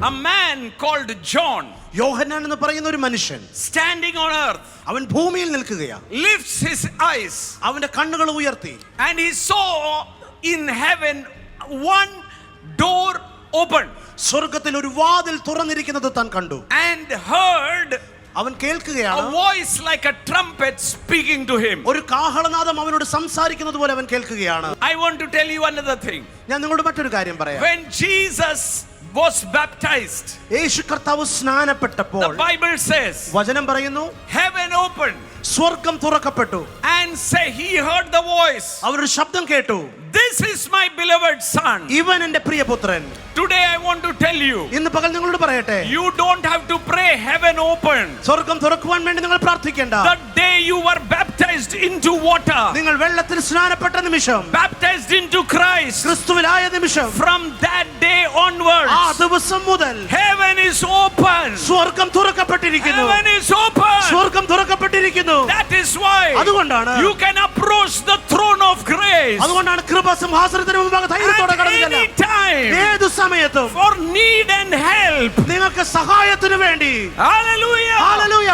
a man called John, യോഹന്നാൻ എന്ന് പറയുന്ന ഒരു മനുഷ്യൻ standing on earth, അവൻ ഭൂമിയിൽ നിൽക്കുകയാണ്. lifts his eyes, അവന്റെ കണ്ണുകൾ ഉയർത്തി, and he saw in heaven one door open, സ്വർഗ്ഗത്തിൽ ഒരു വാതിൽ തുറന്നിരിക്കുന്നത് താൻ കണ്ടു. and heard അവൻ കേൾക്കുകയാണ്, a voice like a trumpet speaking to him. ഒരു കാഹളനാദം അവനോട് സംസാരിക്കുന്നത് പോലെ അവൻ കേൾക്കുകയാണ്. I want to tell you another thing. ഞാൻ നിങ്ങളോട് മറ്റൊരു കാര്യം പറയാം. When Jesus was baptized, യേശു കർത്താവ് സ്നാനപ്പെട്ടപ്പോൾ the Bible says വചനം പറയുന്നു, heaven opened, സ്വർഗ്ഗം തുറക്കപ്പെട്ടു, and say he heard the voice, അവനൊരു ശബ്ദം കേട്ടു, this is my beloved son. ഇവൻ എന്റെ പ്രിയപുത്രൻ. Today I want to tell you, ഇന്ന് പകൽ നിങ്ങളോട് പറയട്ടെ, you don't have to pray heaven open. സ്വർഗ്ഗം തുറക്കുവാൻ വേണ്ടി നിങ്ങൾ പ്രാർത്ഥിക്കേണ്ട. The day you were baptized into water, നിങ്ങൾ വെള്ളത്തിൽ സ്നാനപ്പെട്ട നിമിഷം, baptized into Christ, ക്രിസ്തുവിലായ നിമിഷം, from that day onwards, ആ ദിവസം മുതൽ heaven is open. സ്വർഗ്ഗം തുറക്കപ്പെട്ടിരിക്കുന്നു. Heaven is open. സ്വർഗ്ഗം തുറക്കപ്പെട്ടിരിക്കുന്നു. That is why അതുകൊണ്ടാണ് you can approach the throne of grace അതുകൊണ്ടാണ് കൃപാസിംഹാസനത്തിന് മുമ്പാകെ ധൈര്യത്തോടെ at കടന്നു any ചെല്ലാം. time ഏതു സമയത്തും for need and help. നിങ്ങൾക്ക് സഹായത്തിന് വേണ്ടി. Hallelujah. ഹല്ലേലൂയ.